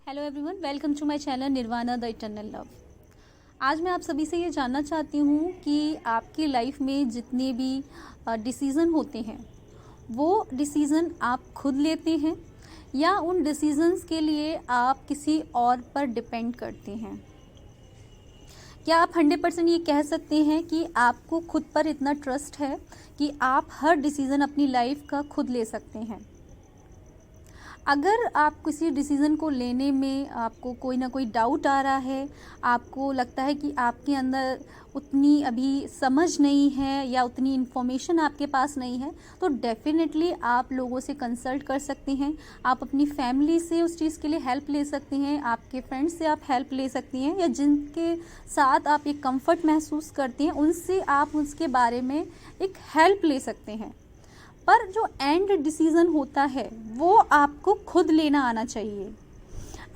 Hello everyone, welcome to my channel Nirvana the eternal love. आज मैं आप सभी से ये जानना चाहती हूँ कि आपकी लाइफ में जितने भी डिसीज़न होते हैं वो डिसीज़न आप खुद लेते हैं या उन डिसीज़न्स के लिए आप किसी और पर डिपेंड करते हैं। क्या आप 100% ये कह सकते हैं कि आपको खुद पर इतना ट्रस्ट है कि आप हर डिसीज़न अपनी लाइफ का खुद ले सकते हैं? अगर आप किसी डिसीज़न को लेने में आपको कोई ना कोई डाउट आ रहा है, आपको लगता है कि आपके अंदर उतनी अभी समझ नहीं है या उतनी इन्फॉर्मेशन आपके पास नहीं है, तो डेफ़िनेटली आप लोगों से कंसल्ट कर सकते हैं। आप अपनी फैमिली से उस चीज़ के लिए हेल्प ले सकते हैं, आपके फ्रेंड्स से आप हेल्प ले सकती हैं, या जिनके साथ आप एक कंफर्ट महसूस करते हैं उनसे आप उसके बारे में एक हेल्प ले सकते हैं। पर जो एंड डिसीज़न होता है वो आपको खुद लेना आना चाहिए।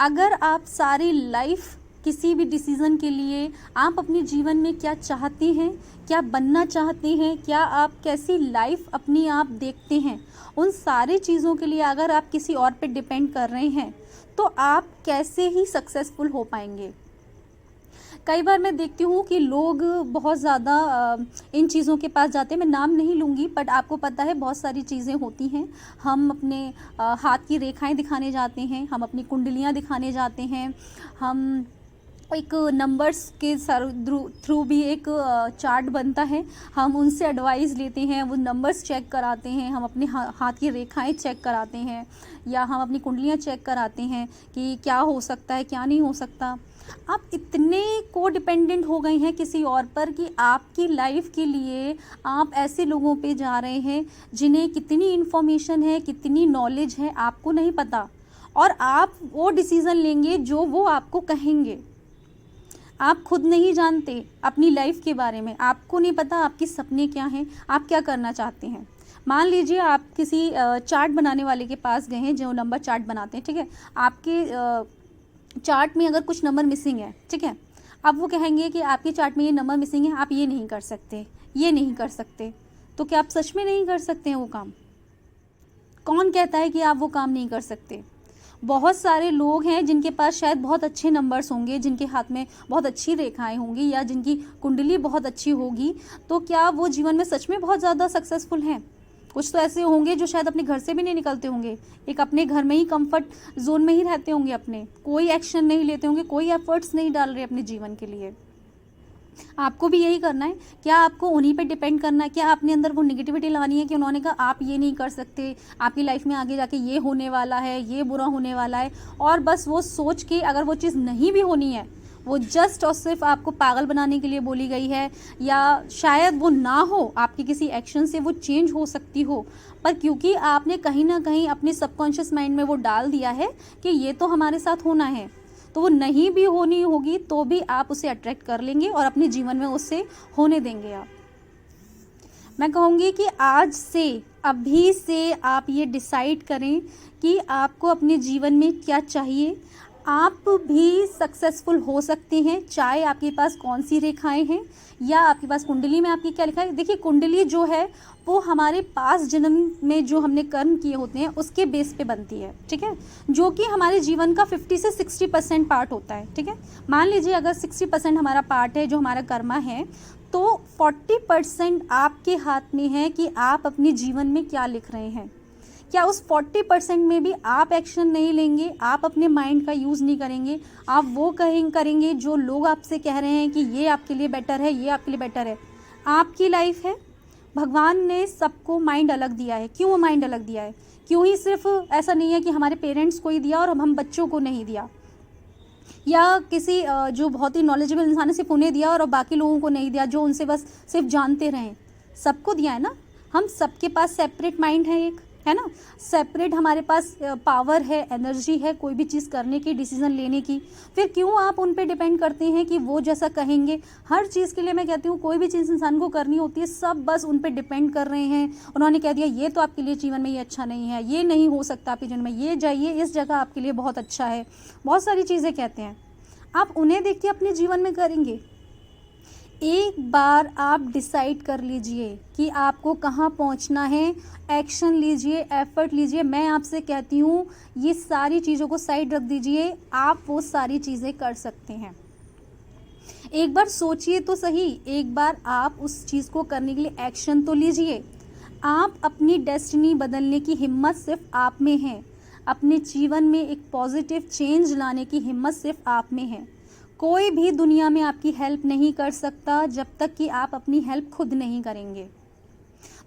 अगर आप सारी लाइफ किसी भी डिसीज़न के लिए आप अपने जीवन में क्या चाहते हैं, क्या बनना चाहते हैं, क्या आप कैसी लाइफ अपनी आप देखते हैं, उन सारी चीज़ों के लिए अगर आप किसी और पे डिपेंड कर रहे हैं तो आप कैसे ही सक्सेसफुल हो पाएंगे। कई बार मैं देखती हूँ कि लोग बहुत ज़्यादा इन चीज़ों के पास जाते हैं। मैं नाम नहीं लूँगी, बट आपको पता है बहुत सारी चीज़ें होती हैं। हम अपने हाथ की रेखाएं दिखाने जाते हैं, हम अपनी कुंडलियाँ दिखाने जाते हैं, हम एक नंबर्स के थ्रू भी एक चार्ट बनता है, हम उनसे एडवाइस लेते हैं, वो नंबर्स चेक कराते हैं, हम अपने हाथ की रेखाएं चेक कराते हैं, या हम अपनी कुंडलियाँ चेक कराते हैं कि क्या हो सकता है क्या नहीं हो सकता। आप इतने को डिपेंडेंट हो गए हैं किसी और पर कि आपकी लाइफ के लिए आप ऐसे लोगों पे जा रहे हैं जिन्हें कितनी इन्फॉर्मेशन है, कितनी नॉलेज है आपको नहीं पता, और आप वो डिसीज़न लेंगे जो वो आपको कहेंगे। आप खुद नहीं जानते अपनी लाइफ के बारे में, आपको नहीं पता आपके सपने क्या हैं, आप क्या करना चाहते हैं। मान लीजिए आप किसी चार्ट बनाने वाले के पास गए हैं जो नंबर चार्ट बनाते हैं, ठीक है। आपके चार्ट में अगर कुछ नंबर मिसिंग है, ठीक है, अब वो कहेंगे कि आपके चार्ट में ये नंबर मिसिंग है, आप ये नहीं कर सकते, ये नहीं कर सकते। तो क्या आप सच में नहीं कर सकते हैं वो काम? कौन कहता है कि आप वो काम नहीं कर सकते? बहुत सारे लोग हैं जिनके पास शायद बहुत अच्छे नंबर्स होंगे, जिनके हाथ में बहुत अच्छी रेखाएं होंगी, या जिनकी कुंडली बहुत अच्छी होगी, तो क्या वो जीवन में सच में बहुत ज़्यादा सक्सेसफुल हैं? कुछ तो ऐसे होंगे जो शायद अपने घर से भी नहीं निकलते होंगे, एक अपने घर में ही कंफर्ट जोन में ही रहते होंगे, अपने कोई एक्शन नहीं लेते होंगे, कोई एफर्ट्स नहीं डाल रहे अपने जीवन के लिए। आपको भी यही करना है? क्या आपको उन्हीं पे डिपेंड करना है? क्या अपने अंदर वो निगेटिविटी लानी है कि उन्होंने कहा आप ये नहीं कर सकते, आपकी लाइफ में आगे जाके ये होने वाला है, ये बुरा होने वाला है, और बस वो सोच के अगर वो चीज़ नहीं भी होनी है, वो जस्ट और सिर्फ आपको पागल बनाने के लिए बोली गई है, या शायद वो ना हो, आपकी किसी एक्शन से वो चेंज हो सकती हो, पर क्योंकि आपने कहीं ना कहीं अपने सबकॉन्शियस माइंड में वो डाल दिया है कि ये तो हमारे साथ होना है, तो वो नहीं भी होनी होगी तो भी आप उसे अट्रैक्ट कर लेंगे और अपने जीवन में उससे होने देंगे। आप, मैं कहूँगी कि आज से, अभी से आप ये डिसाइड करें कि आपको अपने जीवन में क्या चाहिए। आप भी सक्सेसफुल हो सकते हैं, चाहे आपके पास कौन सी रेखाएं हैं या आपके पास कुंडली में आपकी क्या लिखा है। देखिए, कुंडली जो है वो हमारे पास जन्म में जो हमने कर्म किए होते हैं उसके बेस पे बनती है, ठीक है, जो कि हमारे जीवन का 50 से 60% पार्ट होता है, ठीक है। मान लीजिए अगर 60% हमारा पार्ट है जो हमारा कर्मा है, तो 40% आपके हाथ में है कि आप अपने जीवन में क्या लिख रहे हैं। क्या उस 40% में भी आप एक्शन नहीं लेंगे, आप अपने माइंड का यूज़ नहीं करेंगे, आप वो करेंगे जो लोग आपसे कह रहे हैं कि ये आपके लिए बेटर है, ये आपके लिए बेटर है। आपकी लाइफ है, भगवान ने सबको माइंड अलग दिया है। क्यों वो माइंड अलग दिया है? क्यों ही सिर्फ ऐसा नहीं है कि हमारे पेरेंट्स को ही दिया और हम बच्चों को नहीं दिया, या किसी जो बहुत ही नॉलेजेबल इंसान ने सिर्फ उन्हें दिया और बाकी लोगों को नहीं दिया जो उनसे बस सिर्फ जानते रहें। सबको दिया है ना। हम सबके पास सेपरेट माइंड है, एक है ना, सेपरेट हमारे पास पावर है, एनर्जी है कोई भी चीज़ करने की, डिसीजन लेने की। फिर क्यों आप उन पे डिपेंड करते हैं कि वो जैसा कहेंगे? हर चीज़ के लिए मैं कहती हूँ कोई भी चीज़ इंसान को करनी होती है, सब बस उन पे डिपेंड कर रहे हैं। उन्होंने कह दिया ये तो आपके लिए जीवन में ये अच्छा नहीं है, ये नहीं हो सकता आपके जीवन में, ये जाइए इस जगह आपके लिए बहुत अच्छा है, बहुत सारी चीज़ें कहते हैं। आप उन्हें देख के अपने जीवन में करेंगे। एक बार आप डिसाइड कर लीजिए कि आपको कहाँ पहुँचना है, एक्शन लीजिए, एफर्ट लीजिए। मैं आपसे कहती हूँ ये सारी चीज़ों को साइड रख दीजिए, आप वो सारी चीज़ें कर सकते हैं। एक बार सोचिए तो सही, एक बार आप उस चीज़ को करने के लिए एक्शन तो लीजिए। आप अपनी डेस्टिनी बदलने की हिम्मत सिर्फ आप में है। अपने जीवन में एक पॉजिटिव चेंज लाने की हिम्मत सिर्फ आप में है। कोई भी दुनिया में आपकी हेल्प नहीं कर सकता जब तक कि आप अपनी हेल्प खुद नहीं करेंगे।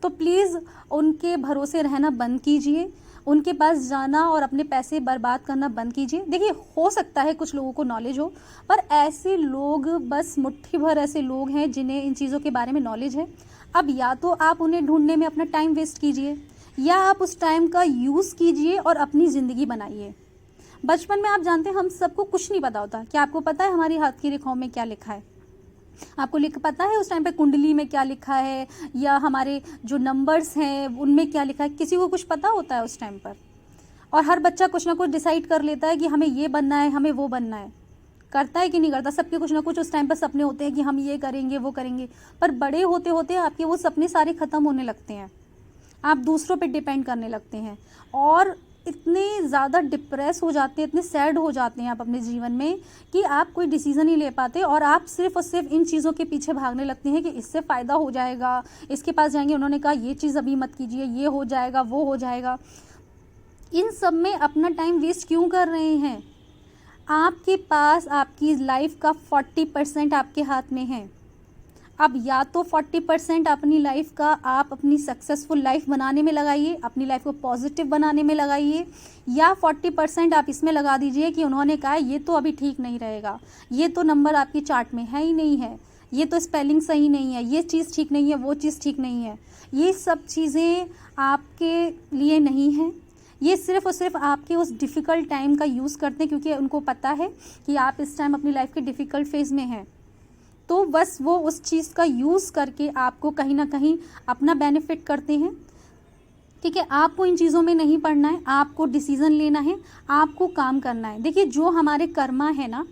तो प्लीज़ उनके भरोसे रहना बंद कीजिए, उनके पास जाना और अपने पैसे बर्बाद करना बंद कीजिए। देखिए, हो सकता है कुछ लोगों को नॉलेज हो, पर ऐसे लोग, बस मुट्ठी भर ऐसे लोग हैं जिन्हें इन चीज़ों के बारे में नॉलेज है। अब या तो आप उन्हें ढूंढने में अपना टाइम वेस्ट कीजिए, या आप उस टाइम का यूज़ कीजिए और अपनी ज़िंदगी बनाइए। बचपन में आप जानते हैं हम सबको कुछ नहीं पता होता। क्या आपको पता है हमारी हाथ की रेखाओं में क्या लिखा है? आपको पता है उस टाइम पे कुंडली में क्या लिखा है, या हमारे जो नंबर्स हैं उनमें क्या लिखा है? किसी को कुछ पता होता है उस टाइम पर? और हर बच्चा कुछ ना कुछ डिसाइड कर लेता है कि हमें ये बनना है, हमें वो बनना है। करता है कि नहीं करता? सबके कुछ ना कुछ उस टाइम पर सपने होते हैं कि हम ये करेंगे, वो करेंगे। पर बड़े होते होते आपके वो सपने सारे ख़त्म होने लगते हैं। आप दूसरों पे डिपेंड करने लगते हैं और इतने ज़्यादा डिप्रेस हो जाते हैं, इतने सैड हो जाते हैं आप अपने जीवन में कि आप कोई डिसीज़न नहीं ले पाते, और आप सिर्फ और सिर्फ इन चीज़ों के पीछे भागने लगते हैं कि इससे फ़ायदा हो जाएगा, इसके पास जाएंगे, उन्होंने कहा ये चीज़ अभी मत कीजिए, ये हो जाएगा, वो हो जाएगा। इन सब में अपना टाइम वेस्ट क्यों कर रहे हैं? आपके पास आपकी लाइफ का 40% आपके हाथ में है। अब या तो 40% अपनी लाइफ का आप अपनी सक्सेसफुल लाइफ बनाने में लगाइए, अपनी लाइफ को पॉजिटिव बनाने में लगाइए, या 40% आप इसमें लगा दीजिए कि उन्होंने कहा ये तो अभी ठीक नहीं रहेगा, ये तो नंबर आपकी चार्ट में है ही नहीं है, ये तो स्पेलिंग सही नहीं है, ये चीज़ ठीक नहीं है, वो चीज़ ठीक नहीं है। ये सब चीज़ें आपके लिए नहीं हैं। ये सिर्फ़ और सिर्फ आपके उस डिफ़िकल्ट टाइम का यूज़ करते हैं, क्योंकि उनको पता है कि आप इस टाइम अपनी लाइफ के डिफ़िकल्ट फेज़ में हैं। तो बस वो उस चीज़ का यूज़ करके आपको कहीं ना कहीं अपना बेनिफिट करते हैं। ठीक है, आपको इन चीज़ों में नहीं पड़ना है, आपको डिसीज़न लेना है, आपको काम करना है। देखिए, जो हमारे कर्मा है ना,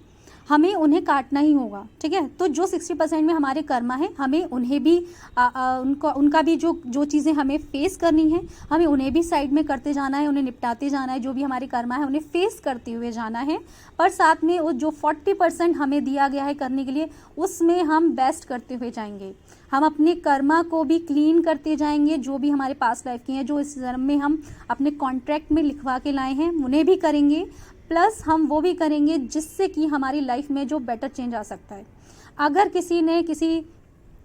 हमें उन्हें काटना ही होगा। ठीक है, तो जो 60% में हमारे कर्मा है, हमें उन्हें भी उनका भी जो चीज़ें हमें फेस करनी है, हमें उन्हें भी साइड में करते जाना है, उन्हें निपटाते जाना है। जो भी हमारे कर्मा है उन्हें फेस करते हुए जाना है, पर साथ में वो जो 40% हमें दिया गया है करने के लिए, उसमें हम बेस्ट करते हुए जाएंगे। हम अपने कर्मा को भी क्लीन करते जाएंगे, जो भी हमारे पास लाइफ की हैं, जो इस जन्म में हम अपने कॉन्ट्रैक्ट में लिखवा के लाए हैं, उन्हें भी करेंगे। प्लस हम वो भी करेंगे जिससे कि हमारी लाइफ में जो बेटर चेंज आ सकता है। अगर किसी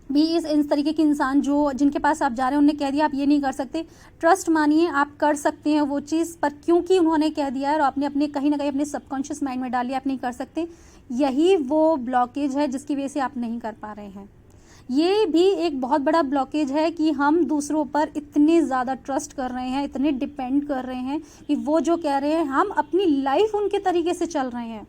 भी इस तरीके के इंसान जो जिनके पास आप जा रहे हैं, उन्होंने कह दिया आप ये नहीं कर सकते, ट्रस्ट मानिए आप कर सकते हैं वो चीज़, पर क्योंकि उन्होंने कह दिया है और आपने अपने कहीं ना कहीं अपने सबकॉन्शियस माइंड में डाल लिया आप नहीं कर सकते, यही वो ब्लॉकेज है जिसकी वजह से आप नहीं कर पा रहे हैं। ये भी एक बहुत बड़ा ब्लॉकेज है कि हम दूसरों पर इतने ज़्यादा ट्रस्ट कर रहे हैं, इतने डिपेंड कर रहे हैं कि वो जो कह रहे हैं हम अपनी लाइफ उनके तरीके से चल रहे हैं।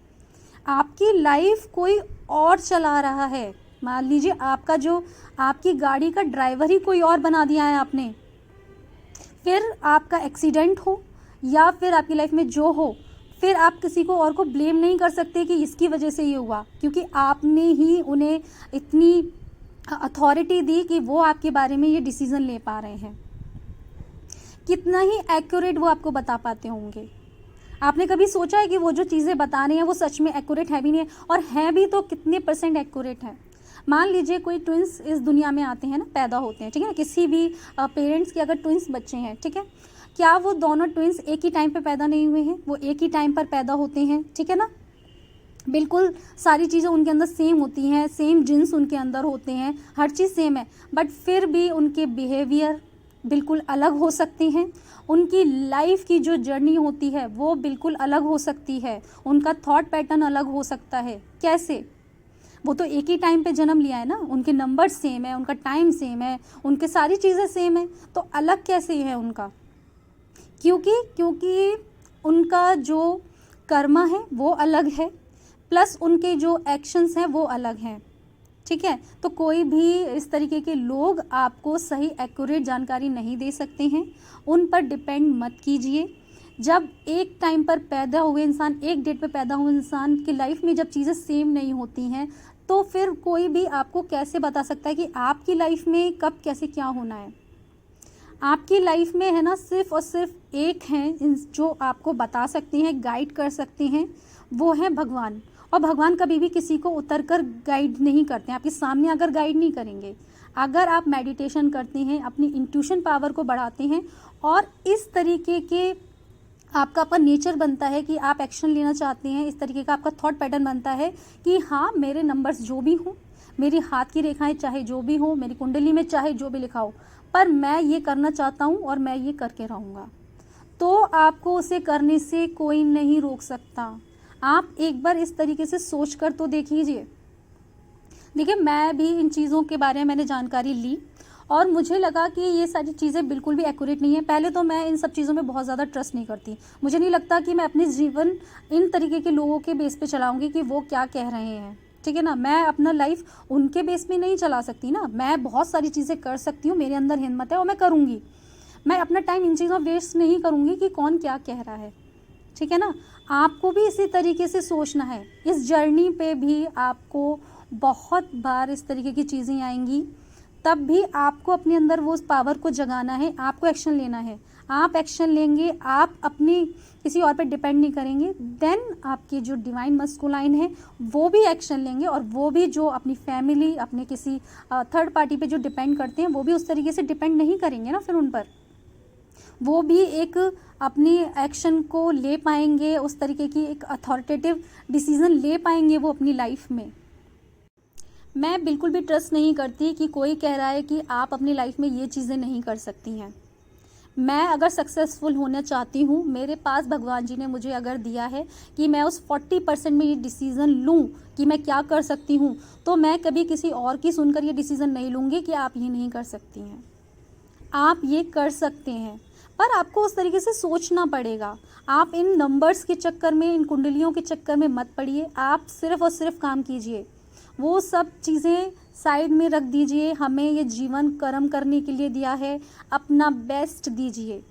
आपकी लाइफ कोई और चला रहा है। मान लीजिए आपकी गाड़ी का ड्राइवर ही कोई और बना दिया है आपने, फिर आपका एक्सीडेंट हो या फिर आपकी लाइफ में जो हो, फिर आप किसी को और को ब्लेम नहीं कर सकते कि इसकी वजह से ये हुआ, क्योंकि आपने ही उन्हें इतनी अथॉरिटी दी कि वो आपके बारे में ये डिसीज़न ले पा रहे हैं। कितना ही एक्यूरेट वो आपको बता पाते होंगे। आपने कभी सोचा है कि वो जो चीज़ें बता रहे हैं वो सच में एक्यूरेट है भी नहीं है, और हैं भी तो कितने % एक्यूरेट है? मान लीजिए कोई ट्विंस इस दुनिया में आते हैं ना, पैदा होते हैं, ठीक है ना, किसी भी पेरेंट्स के अगर ट्विंस बच्चे हैं, ठीक है, क्या वो दोनों ट्विंस एक ही टाइम पे पैदा नहीं हुए हैं? वो एक ही टाइम पर पैदा होते हैं, ठीक है ना, बिल्कुल सारी चीज़ें उनके अंदर सेम होती हैं, सेम जीन्स उनके अंदर होते हैं, हर चीज़ सेम है, बट फिर भी उनके बिहेवियर बिल्कुल अलग हो सकते हैं। उनकी लाइफ की जो जर्नी होती है वो बिल्कुल अलग हो सकती है, उनका थॉट पैटर्न अलग हो सकता है। कैसे? वो तो एक ही टाइम पे जन्म लिया है ना, उनके नंबर सेम है, उनका टाइम सेम है, उनके सारी चीज़ें सेम है, तो अलग कैसे है उनका? क्योंकि उनका जो कर्मा है वो अलग है, प्लस उनके जो एक्शंस हैं वो अलग हैं। ठीक है, तो कोई भी इस तरीके के लोग आपको सही एक्यूरेट जानकारी नहीं दे सकते हैं, उन पर डिपेंड मत कीजिए। जब एक टाइम पर पैदा हुए इंसान, एक डेट पर पैदा हुए इंसान की लाइफ में जब चीज़ें सेम नहीं होती हैं, तो फिर कोई भी आपको कैसे बता सकता है कि आपकी लाइफ में कब कैसे क्या होना है। आपकी लाइफ में है ना सिर्फ और सिर्फ एक हैं जो आपको बता सकते हैं, गाइड कर सकते हैं, वो है भगवान। और भगवान कभी भी किसी को उतर कर गाइड नहीं करते हैं, आपके सामने अगर गाइड नहीं करेंगे। अगर आप मेडिटेशन करते हैं, अपनी इंट्यूशन पावर को बढ़ाते हैं और इस तरीके के आपका नेचर बनता है कि आप एक्शन लेना चाहते हैं, इस तरीके का आपका थॉट पैटर्न बनता है कि हाँ मेरे नंबर्स जो भी हों, मेरी हाथ की रेखाएं चाहे जो भी हो, मेरी कुंडली में चाहे जो भी लिखा हो, पर मैं ये करना चाहता हूँ और मैं ये करके रहूँगा, तो आपको उसे करने से कोई नहीं रोक सकता। आप एक बार इस तरीके से सोच कर तो देखिए। देखिए, मैं भी इन चीज़ों के बारे में मैंने जानकारी ली और मुझे लगा कि ये सारी चीज़ें बिल्कुल भी एक्यूरेट नहीं है। पहले तो मैं इन सब चीज़ों में बहुत ज़्यादा ट्रस्ट नहीं करती। मुझे नहीं लगता कि मैं अपने जीवन इन तरीके के लोगों के बेस पे चलाऊँगी कि वो क्या कह रहे हैं, ठीक है ना। मैं अपना लाइफ उनके बेस पे नहीं चला सकती ना। मैं बहुत सारी चीज़ें कर सकती हूँ, मेरे अंदर हिम्मत है और मैं करूँगी। मैं अपना टाइम इन चीज़ों वेस्ट नहीं करूँगी कि कौन क्या कह रहा है, ठीक है ना। आपको भी इसी तरीके से सोचना है। इस जर्नी पे भी आपको बहुत बार इस तरीके की चीज़ें आएंगी, तब भी आपको अपने अंदर वो उस पावर को जगाना है, आपको एक्शन लेना है। आप एक्शन लेंगे, आप अपनी किसी और पे डिपेंड नहीं करेंगे, देन आपकी जो डिवाइन मस्कुलाइन है वो भी एक्शन लेंगे और वो भी जो अपनी फैमिली, अपने किसी थर्ड पार्टी पे जो डिपेंड करते हैं वो भी उस तरीके से डिपेंड नहीं करेंगे ना। फिर उन पर वो भी एक अपनी एक्शन को ले पाएंगे, उस तरीके की एक अथॉरिटेटिव डिसीज़न ले पाएंगे वो अपनी लाइफ में। मैं बिल्कुल भी ट्रस्ट नहीं करती कि कोई कह रहा है कि आप अपनी लाइफ में ये चीज़ें नहीं कर सकती हैं। मैं अगर सक्सेसफुल होना चाहती हूँ, मेरे पास भगवान जी ने मुझे अगर दिया है कि मैं उस 40% में ये डिसीज़न लूँ कि मैं क्या कर सकती हूँ, तो मैं कभी किसी और की सुनकर ये डिसीज़न नहीं लूँगी कि आप ये नहीं कर सकती हैं। आप ये कर सकते हैं, पर आपको उस तरीके से सोचना पड़ेगा। आप इन नंबर्स के चक्कर में, इन कुंडलियों के चक्कर में मत पड़िए। आप सिर्फ और सिर्फ काम कीजिए, वो सब चीज़ें साइड में रख दीजिए। हमें ये जीवन कर्म करने के लिए दिया है, अपना बेस्ट दीजिए।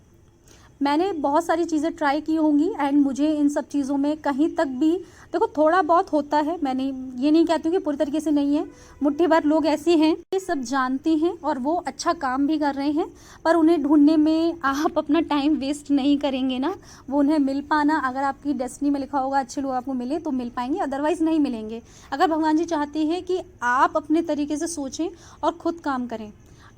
मैंने बहुत सारी चीज़ें ट्राई की होंगी एंड मुझे इन सब चीज़ों में कहीं तक भी, देखो थोड़ा बहुत होता है, मैंने ये नहीं कहती हूँ कि पूरी तरीके से नहीं है। मुट्ठी भर लोग ऐसे हैं ये सब जानते हैं और वो अच्छा काम भी कर रहे हैं, पर उन्हें ढूंढने में आप अपना टाइम वेस्ट नहीं करेंगे ना। वो उन्हें मिल पाना, अगर आपकी डेस्टिनी में लिखा होगा अच्छे लोग आपको मिले तो मिल पाएंगे, अदरवाइज़ नहीं मिलेंगे। अगर भगवान जी चाहते हैं कि आप अपने तरीके से सोचें और ख़ुद काम करें।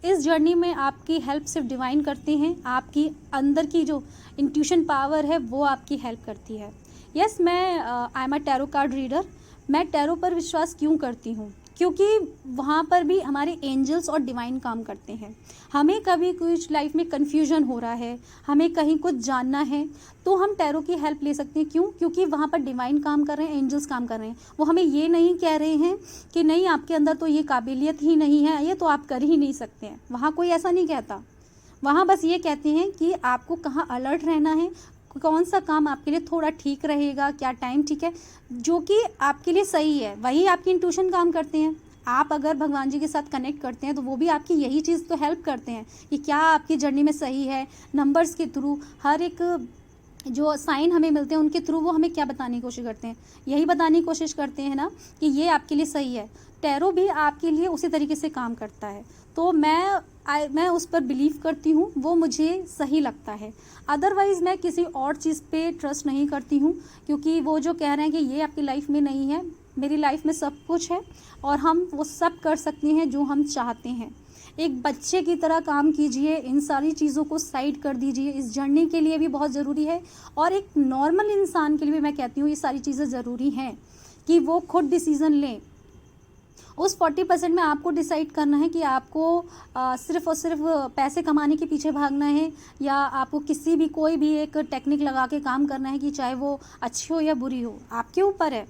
इस जर्नी में आपकी हेल्प सिर्फ डिवाइन करते हैं, आपकी अंदर की जो इंट्यूशन पावर है वो आपकी हेल्प करती है। यस, मैं I am a tarot card reader. मैं टैरो पर विश्वास क्यों करती हूँ? क्योंकि वहाँ पर भी हमारे एंजल्स और डिवाइन काम करते हैं। हमें कभी कुछ लाइफ में कन्फ्यूजन हो रहा है, हमें कहीं कुछ जानना है, तो हम टैरो की हेल्प ले सकते हैं। क्यों? क्योंकि वहाँ पर डिवाइन काम कर रहे हैं, एंजल्स काम कर रहे हैं। वो हमें ये नहीं कह रहे हैं कि नहीं आपके अंदर तो ये काबिलियत ही नहीं है, ये तो आप कर ही नहीं सकते हैं। वहाँ कोई ऐसा नहीं कहता। वहाँ बस ये कहते हैं कि आपको कहाँ अलर्ट रहना है, कौन सा काम आपके लिए थोड़ा ठीक रहेगा, क्या टाइम ठीक है, जो कि आपके लिए सही है, वही आपकी इंट्यूशन काम करते हैं। आप अगर भगवान जी के साथ कनेक्ट करते हैं तो वो भी आपकी यही चीज़ तो हेल्प करते हैं कि क्या आपकी जर्नी में सही है। नंबर्स के थ्रू, हर एक जो साइन हमें मिलते हैं उनके थ्रू वो हमें क्या बताने की कोशिश करते हैं, यही बताने की कोशिश करते हैं ना कि ये आपके लिए सही है। टैरो भी आपके लिए उसी तरीके से काम करता है। तो मैं उस पर बिलीव करती हूँ, वो मुझे सही लगता है। अदरवाइज़ मैं किसी और चीज़ पे ट्रस्ट नहीं करती हूँ, क्योंकि वो जो कह रहे हैं कि ये आपकी लाइफ में नहीं है, मेरी लाइफ में सब कुछ है और हम वो सब कर सकते हैं जो हम चाहते हैं। एक बच्चे की तरह काम कीजिए, इन सारी चीज़ों को साइड कर दीजिए। इस जर्नी के लिए भी बहुत ज़रूरी है और एक नॉर्मल इंसान के लिए भी मैं कहती हूँ ये सारी चीज़ें ज़रूरी हैं कि वो खुद डिसीज़न लें। उस 40% में आपको डिसाइड करना है कि आपको सिर्फ़ और सिर्फ पैसे कमाने के पीछे भागना है, या आपको किसी भी कोई भी एक टेक्निक लगा के काम करना है कि चाहे वो अच्छी हो या बुरी हो, आपके ऊपर है।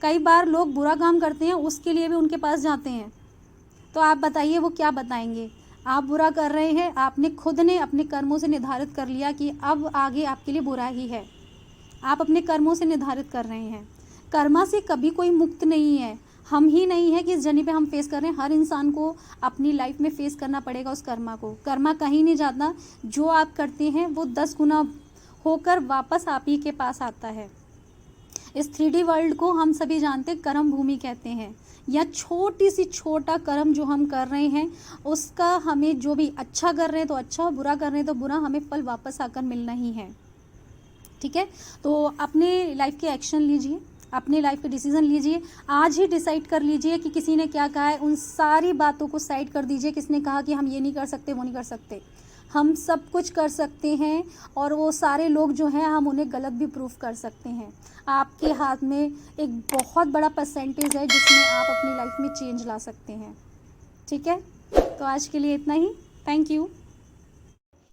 कई बार लोग बुरा काम करते हैं, उसके लिए भी उनके पास जाते हैं, तो आप बताइए वो क्या बताएंगे। आप बुरा कर रहे हैं, आपने खुद ने अपने कर्मों से निर्धारित कर लिया कि अब आगे आपके लिए बुरा ही है। आप अपने कर्मों से निर्धारित कर रहे हैं। कर्मा से कभी कोई मुक्त नहीं है। हम ही नहीं है कि इस जर्नी पे हम फेस कर रहे हैं, हर इंसान को अपनी लाइफ में फेस करना पड़ेगा उस कर्मा को। कर्मा कहीं नहीं जाता, जो आप करते हैं वो 10 गुना होकर वापस आप ही के पास आता है। इस 3D वर्ल्ड को हम सभी जानते हैं कर्म भूमि कहते हैं, या छोटी सी छोटा कर्म जो हम कर रहे हैं उसका हमें, जो भी अच्छा कर रहे हैं तो अच्छा, बुरा कर रहे हैं तो बुरा, हमें फल वापस आकर मिलना ही है। ठीक है, तो अपने लाइफ के एक्शन लीजिए, अपने लाइफ के डिसीजन लीजिए। आज ही डिसाइड कर लीजिए कि किसी ने क्या कहा है, उन सारी बातों को साइड कर दीजिए। किसने कहा कि हम ये नहीं कर सकते, वो नहीं कर सकते, हम सब कुछ कर सकते हैं। और वो सारे लोग जो हैं हम उन्हें गलत भी प्रूफ कर सकते हैं। आपके हाथ में एक बहुत बड़ा परसेंटेज है जिसमें आप अपनी लाइफ में चेंज ला सकते हैं। ठीक है, तो आज के लिए इतना ही। Thank you.